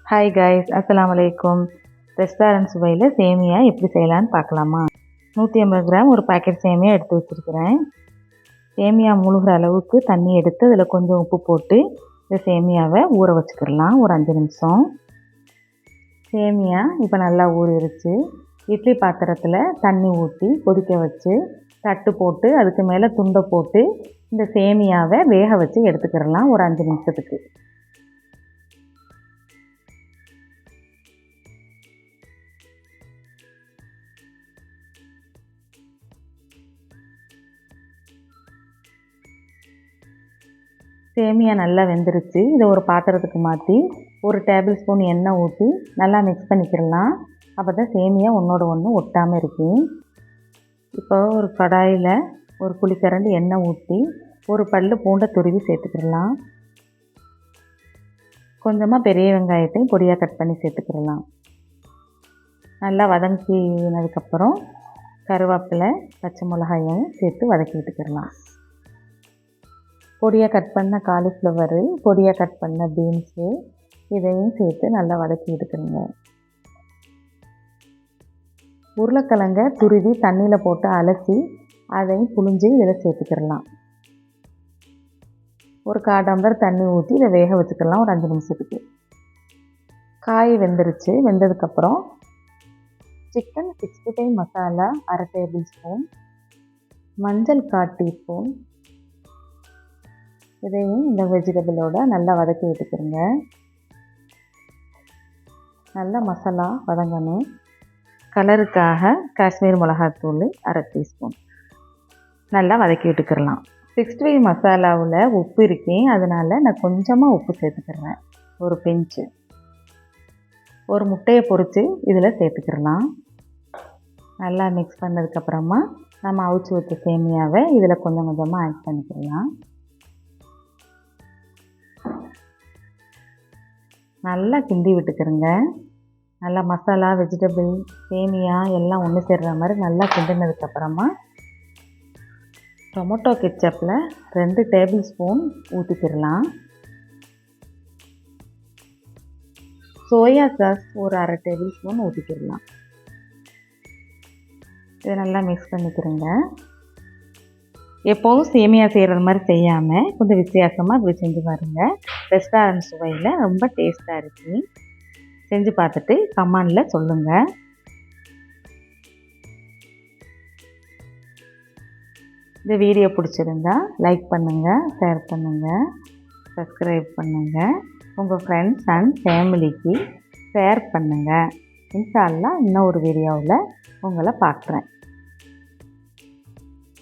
Hi guys, அஸ்ஸலாமு அலைக்கும். Restaurant சுவையில் சேமியா எப்படி செய்யலான்னு பார்க்கலாமா? 150 கிராம் ஒரு பாக்கெட் சேமியா எடுத்து வச்சுருக்கிறேன். சேமியா முழுகிற அளவுக்கு தண்ணி எடுத்து அதில் கொஞ்சம் உப்பு போட்டு இந்த சேமியாவை ஊற வச்சுக்கிடலாம் ஒரு 5 நிமிஷம். சேமியா இப்போ நல்லா ஊறிடுச்சு. இட்லி பாத்திரத்தில் தண்ணி ஊற்றி கொதிக்க வச்சு தட்டு போட்டு அதுக்கு மேலே துண்டை போட்டு இந்த சேமியாவை வேக வச்சு எடுத்துக்கிடலாம் ஒரு 5 நிமிஷத்துக்கு. சேமியா நல்லா வெந்துருச்சு. இதை ஒரு பாத்திரத்துக்கு மாற்றி ஒரு டேபிள் ஸ்பூன் எண்ணெய் ஊற்றி நல்லா மிக்ஸ் பண்ணிக்கிடலாம். அப்போ தான் சேமியா ஒன்றோட ஒன்று ஒட்டாமல் இருக்கும். இப்போ ஒரு கடாயில் ஒரு குழிக்கரண்டி எண்ணெய் ஊற்றி ஒரு பல் பூண்டை துருவி சேர்த்துக்கிடலாம். கொஞ்சமாக பெரிய வெங்காயத்தையும் பொடியாக கட் பண்ணி சேர்த்துக்கிடலாம். நல்லா வதங்கினதுக்கப்புறம் கருவேப்பிலை பச்சை மிளகாயும் சேர்த்து வதக்கி விட்டுக்கிடலாம். பொடியாக கட் பண்ண காலிஃப்ளவரு, பொடியாக கட் பண்ண பீன்ஸு இதையும் சேர்த்து நல்லா வதக்கி எடுத்துருங்க. உருளைக்கிழங்க துருவி தண்ணியில் போட்டு அலசி அதையும் புழிஞ்சு இதில் சேர்த்துக்கிடலாம். ஒரு 1/4 டம்ளர் தண்ணி ஊற்றி இதை வேக வச்சுக்கலாம் ஒரு 5 நிமிஷத்துக்கு. காய் வெந்துருச்சு. வெந்ததுக்கப்புறம் சிக்கன் 65 மசாலா 1/2 டேபிள் ஸ்பூன், மஞ்சள் 1/4 டீஸ்பூன் இதையும் இந்த வெஜிடபிளோட நல்லா வதக்கி விட்டுக்கிறங்க. நல்லா மசாலா வதங்கணும். கலருக்காக காஷ்மீர் மிளகாத்தூள் 1/2 டீஸ்பூன் நல்லா வதக்கி விட்டுக்கிடலாம். 65 மசாலாவில் உப்பு இருக்கேன், அதனால் நான் கொஞ்சமாக உப்பு சேர்த்துக்கிறேன், ஒரு பிஞ்சு. ஒரு முட்டையை பொரித்து இதில் சேர்த்துக்கிடலாம். நல்லா மிக்ஸ் பண்ணதுக்கப்புறமா நம்ம அவிச்சு வச்ச சேமியாவை இதில் கொஞ்சம் கொஞ்சமாக ஆட் பண்ணிக்கிடலாம். நல்லா கிண்டி விட்டுக்கிறங்க. நல்லா மசாலா, வெஜிடபிள், சேமியா எல்லாம் ஒன்று சேர்கிற மாதிரி நல்லா கிண்டினதுக்கப்புறமா டொமேட்டோ கெச்சப்பில் 2 டேபிள் ஸ்பூன் ஊற்றிக்கிடலாம். சோயா சாஸ் ஒரு 1/2 டேபிள் ஸ்பூன் ஊற்றிக்கிடலாம். இதை நல்லா மிக்ஸ் பண்ணிக்கிறங்க. எப்போதும் சேமியா செய்கிறது மாதிரி செய்யாமல் கொஞ்சம் வித்தியாசமாக இப்படி செஞ்சு பாருங்கள். ரெஸ்டாரண்ட் சுவையில் ரொம்ப டேஸ்ட்டாக இருக்குது. செஞ்சு பார்த்துட்டு கமெண்டில் சொல்லுங்கள். இந்த வீடியோ பிடிச்சிருந்தா லைக் பண்ணுங்கள், ஷேர் பண்ணுங்கள், சப்ஸ்கிரைப் பண்ணுங்கள். உங்கள் ஃப்ரெண்ட்ஸ் அண்ட் ஃபேமிலிக்கு ஷேர் பண்ணுங்கள். இன்ஷா அல்லாஹ் இன்னும் ஒரு வீடியோவில் உங்களை பார்க்குறேன்.